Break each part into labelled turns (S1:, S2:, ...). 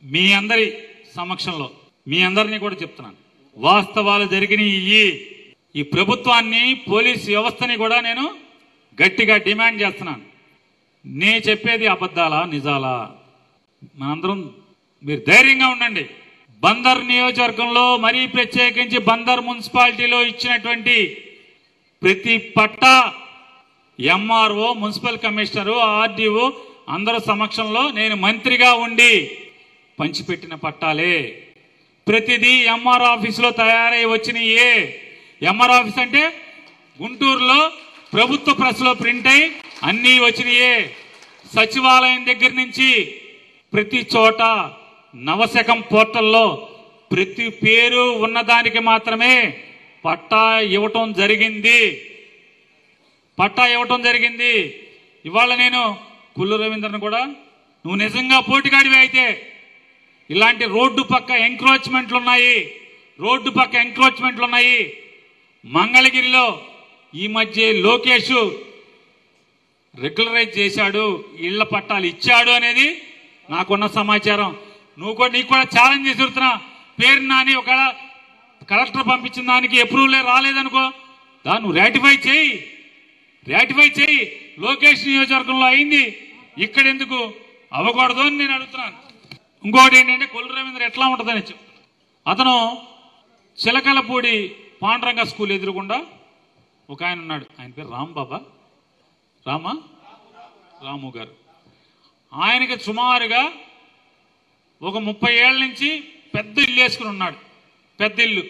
S1: మీ అందరి సమక్షంలో మీ అందరినీ కూడా చెప్తున్నాను, వాస్తవాలు జరిగిన ఈ ప్రభుత్వాన్ని పోలీస్ వ్యవస్థని కూడా నేను గట్టిగా డిమాండ్ చేస్తున్నాను. నే చెప్పేది అబద్ధాలా నిజాలా? మనందరం మీరు ధైర్యంగా ఉండండి. బందర్ నియోజకవర్గంలో మరీ ప్రత్యేకించి బందర్ మున్సిపాలిటీలో ఇచ్చినటువంటి ప్రతి పట్టా ఎంఆర్ఓ, మున్సిపల్ కమిషనరు, ఆర్డీఓ అందరి సమక్షంలో నేను మంత్రిగా ఉండి పంచిపెట్టిన పట్టాలే. ప్రతిదీ ఎంఆర్ ఆఫీసులో తయారై వచ్చినాయే. ఎంఆర్ ఆఫీస్ అంటే గుంటూరులో ప్రభుత్వ ప్రెస్లో ప్రింట్ అయి అన్నీ వచ్చినాయే. సచివాలయం దగ్గర నుంచి ప్రతి చోట నవశకం పోర్టల్లో ప్రతి పేరు ఉన్నదానికి మాత్రమే పట్టా ఇవ్వటం జరిగింది. ఇవాళ నేను కుల్లు రవీంద్రను కూడా, నువ్వు నిజంగా పోటీగాడివి అయితే ఇలాంటి రోడ్డు పక్క ఎంక్రోచ్మెంట్లు ఉన్నాయి. మంగళగిరిలో ఈ మధ్య లోకేష్ రెగ్యులరైజ్ చేశాడు, ఇళ్ల పట్టాలు ఇచ్చాడు అనేది నాకున్న సమాచారం. నీకు కూడా ఛాలెంజ్ చేస్తున్నా, పేరు నాని ఒక కలెక్టర్ పంపించిన దానికి అప్రూవలే రాలేదనుకో, దాన్ని నువ్వు రాటిఫై చేయి. లోకేష్ నియోజకవర్గంలో అయింది, ఇక్కడ ఎందుకు అవ్వకూడదు అని నేను అడుగుతున్నాను. ఇంకోటి ఏంటంటే కొల్లు రవీంద్ర ఎట్లా ఉంటుందని చెప్తాను. అతను చిలకలపూడి పాండురంగ స్కూల్ ఎదురుగుండా ఒక ఆయన ఉన్నాడు, ఆయన పేరు రాము గారు. ఆయనకి సుమారుగా ఒక 30 ఏళ్ల నుంచి పెద్ద ఇల్లు వేసుకుని ఉన్నాడు, పెద్ద ఇల్లు.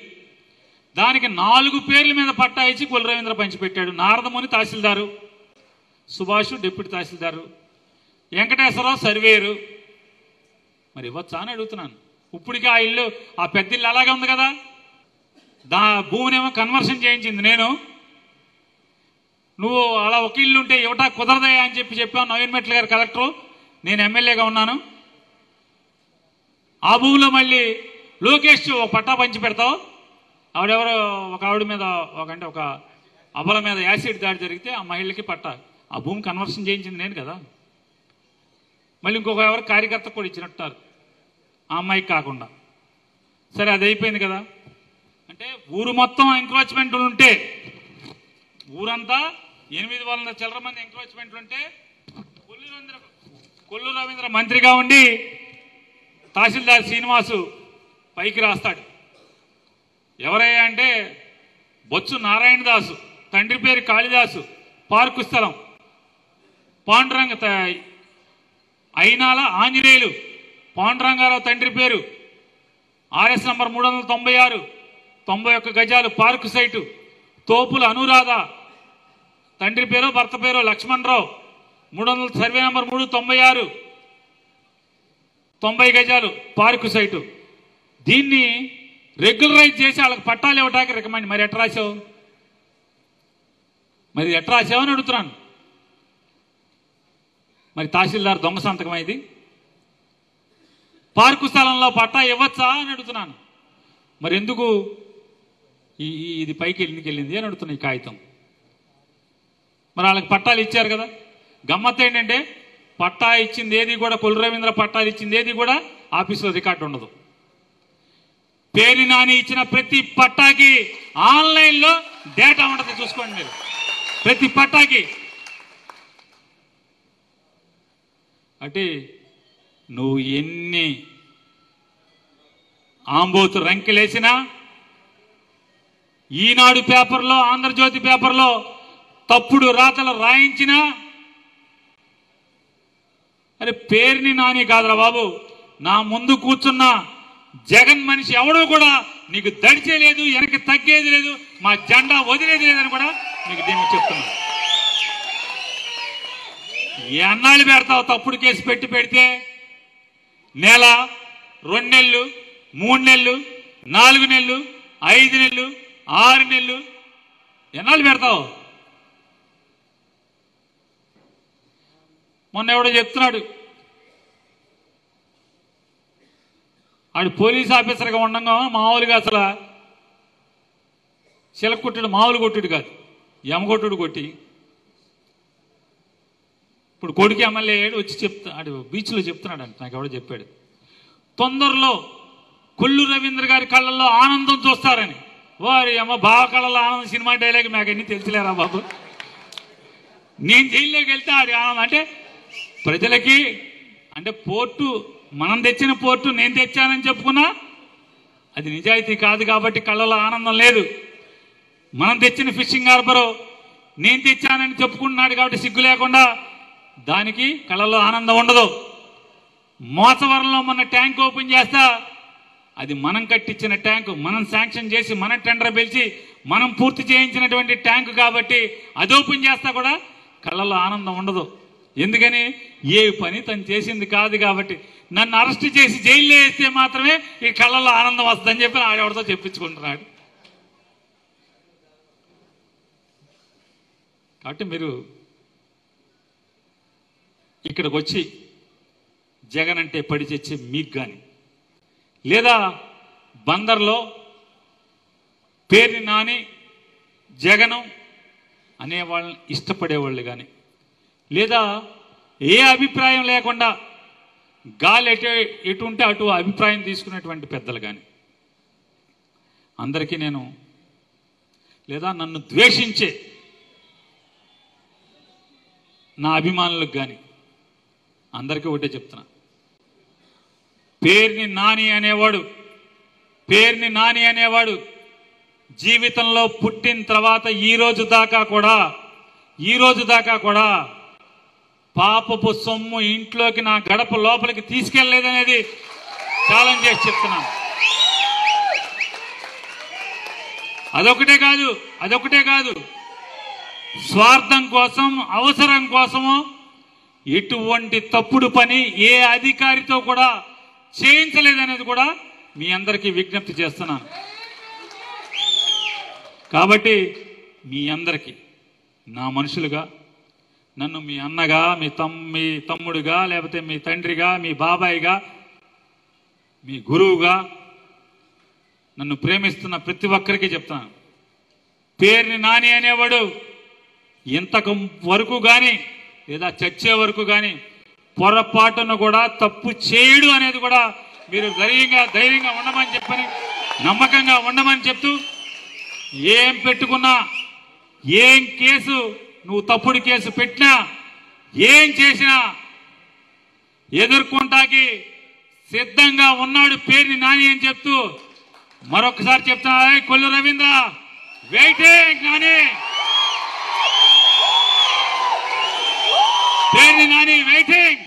S1: దానికి 4 పేర్ల మీద పట్టా ఇచ్చి కొల్లు రవీంద్ర పంచిపెట్టాడు. Naradamuni tahsildar, Subhash deputy tahsildar, Venkateswararao surveyor. మరి ఇవ్వచ్చా అని అడుగుతున్నాను. ఇప్పటికీ ఆ ఇల్లు, ఆ పెద్ద ఇల్లు అలాగే ఉంది కదా, భూమినేమో కన్వర్షన్ చేయించింది నేను. నువ్వు అలా ఒక ఇల్లు ఉంటే ఇవ్వటా కుదరదయా అని చెప్పావు నవీన్ మెట్ల గారు కలెక్టరు, నేను ఎమ్మెల్యేగా ఉన్నాను. ఆ భూమిలో మళ్ళీ లోకేష్ ఒక పట్టా పంచి పెడతావు. ఆవిడెవరో ఒక ఆవిడ మీద ఒక అబల మీద యాసిడ్ దాడి జరిగితే ఆ మహిళకి పట్టా, ఆ భూమి కన్వర్షన్ చేయించింది నేను కదా. మళ్ళీ ఇంకొక ఎవరు కార్యకర్త కూడా ఇచ్చినట్టారు, ఆ అమ్మాయికి కాకుండా. సరే, అది అయిపోయింది కదా. అంటే ఊరు మొత్తం ఎంక్రోచ్మెంట్లు ఉంటే, ఊరంతా 800 చిల్లర మంది ఎంక్రోచ్మెంట్లు ఉంటే కొల్లు రవీంద్ర మంత్రిగా ఉండి తహసీల్దార్ శ్రీనివాసు పైకి రాస్తాడు. ఎవరయ్యా అంటే బొత్సు నారాయణదాసు, తండ్రి పేరు కాళిదాసు, పార్కు స్థలం పాండురంగ, అయినాల ఆంజనేయులు, పాండురంగారావు తండ్రి పేరు, ఆర్ఎస్ నంబర్ 396, 91 గజాలు పార్కు సైటు, తోపుల అనురాధ, తండ్రి పేరు భర్త పేరు లక్ష్మణరావు, 300 సర్వే నంబర్ 396, 90 గజాలు పార్కు సైటు. దీన్ని రెగ్యులరైజ్ చేసి వాళ్ళకి పట్టాలు ఇవ్వడానికి రికమెండ్. మరి ఎట్లా రాసావు అని అడుగుతున్నాను. మరి తహసీల్దార్ దొంగ సంతకం ఇది. పార్కు స్థలంలో పట్టా ఇవ్వచ్చా అని అడుగుతున్నాను. మరి ఎందుకు ఇది పైకి ఎందుకు వెళ్ళింది అని అడుగుతున్నా ఈ కాగితం. మరి వాళ్ళకి పట్టాలు ఇచ్చారు కదా. గమ్మత్తు ఏంటంటే పట్టా ఇచ్చింది ఏది కూడా, కొల్లు రవీంద్ర పట్టాలు ఇచ్చింది ఏది కూడా ఆఫీసులో రికార్డు ఉండదు. పేరు నాని ఇచ్చిన ప్రతి పట్టాకి ఆన్లైన్లో డేటా ఉంటుంది, చూసుకోండి మీరు. ప్రతి పట్టాకి. అంటే నువ్వు ఎన్ని ఆంబోతు రంకెలేసినా, ఈనాడు పేపర్లో, ఆంధ్రజ్యోతి పేపర్లో తప్పుడు రాతలు రాయించినా, అరే పేరుని నాని కాదురా బాబు, నా ముందు కూర్చున్న జగన్ మనిషి ఎవడో కూడా నీకు దడిచేలేదు, వెనక్కి తగ్గేది లేదు, మా జెండా వదిలేది లేదని కూడా నీకు దీన్ని చెప్తున్నా. ఎన్నాళ్ళు పెడతావు తప్పుడు కేసు పెడితే? నెల, 2 నెలలు, 3 నెలలు, 4 నెలలు, 5 నెలలు, 6 నెలలు, ఎన్నాళ్ళు పెడతావు? మొన్న ఎవడో చెప్తున్నాడు, ఆడు పోలీస్ ఆఫీసర్గా ఉండగా మామూలుగా అసలు చిలక కొట్టుడు, మామూలు కొట్టుడు కాదు, యమగొట్టుడు కొట్టి ఇప్పుడు కొడుకు ఎమ్మెల్యే అయ్యాడు, వచ్చి ఆడు బీచ్లో చెప్తున్నాడు అంట. నాకు ఎవడో చెప్పాడు, తొందరలో కొల్లు రవీంద్ర గారి కళ్ళల్లో ఆనందం చూస్తారని. వారి అమ్మ బావ కళ్ళల్లో ఆనందం సినిమా డైలాగ్ మాకన్నీ తెలిసిలేరా బాబు. నేను జైల్లోకి వెళ్తే అది ఆనందం అంటే ప్రజలకి అంటే పోర్టు మనం తెచ్చిన పోర్టు నేను తెచ్చానని చెప్పుకున్నా అది నిజాయితీ కాదు కాబట్టి కళ్ళలో ఆనందం లేదు. మనం తెచ్చిన ఫిషింగ్ హార్బరు నేను తెచ్చానని చెప్పుకుంటున్నాడు కాబట్టి సిగ్గు లేకుండా దానికి కళ్ళలో ఆనందం ఉండదు. మోసవరంలో మొన్న ట్యాంక్ ఓపెన్ చేస్తా అది మనం కట్టించిన ట్యాంకు, మనం శాంక్షన్ చేసి మన టెండర్ పిలిచి మనం పూర్తి చేయించినటువంటి ట్యాంకు కాబట్టి అది ఓపెన్ చేస్తా కూడా కళ్ళలో ఆనందం ఉండదు. ఎందుకని ఏ పని తను చేసింది కాదు కాబట్టి. నన్ను అరెస్ట్ చేసి జైల్లో వేస్తే మాత్రమే ఈ కళ్ళల్లో ఆనందం వస్తుందని చెప్పి ఆడవాడితో చెప్పించుకుంటున్నాడు. కాబట్టి మీరు ఇక్కడికి వచ్చి జగన్ అంటే పడి తెచ్చే మీకు కానీ లేదా బందర్లో పేరుని నాని జగను అనేవాళ్ళని ఇష్టపడేవాళ్ళు కానీ లేదా ఏ అభిప్రాయం లేకుండా గాలి ఎటు ఉంటే అటు అభిప్రాయం తీసుకునేటువంటి పెద్దలు కానీ అందరికీ నేను లేదా నన్ను ద్వేషించే నా అభిమానులకు కానీ అందరికీ ఒకటే చెప్తున్నా, పేరుని నాని అనేవాడు జీవితంలో పుట్టిన తర్వాత ఈ రోజు దాకా కూడా పాపపు సొమ్ము ఇంట్లోకి నా గడప లోపలికి తీసుకెళ్లేదనేది ఛాలెంజ్ చేసి చెప్తున్నాను. అదొకటే కాదు స్వార్థం కోసం అవసరం కోసము ఎటువంటి తప్పుడు పని ఏ అధికారితో కూడా చేయించలేదనేది కూడా మీ అందరికీ విజ్ఞప్తి చేస్తున్నాను. కాబట్టి మీ అందరికీ నా మనుషులుగా నన్ను మీ అన్నగా మీ తమ్ముడుగా లేకపోతే మీ తండ్రిగా మీ బాబాయిగా మీ గురువుగా నన్ను ప్రేమిస్తున్న ప్రతి ఒక్కరికి చెప్తాను, పేరుని నాని అనేవాడు ఇంతకు వరకు కానీ లేదా చచ్చే వరకు కానీ పొరపాటును కూడా తప్పు చేయడు అనేది కూడా మీరు ధైర్యంగా ఉండమని చెప్పని నమ్మకంగా ఉండమని చెప్తూ ఏం పెట్టుకున్నా ఏం కేసు నువ్వు తప్పుడు కేసు పెట్టినా ఏం చేసినా ఎదుర్కొంటాకి సిద్ధంగా ఉన్నాడు పేరుని నాని అని చెప్తూ మరొకసారి చెప్తా, కొల్లు రవీంద్ర వెయిటింగ్ నాని, పేరుని నాని వెయిటింగ్.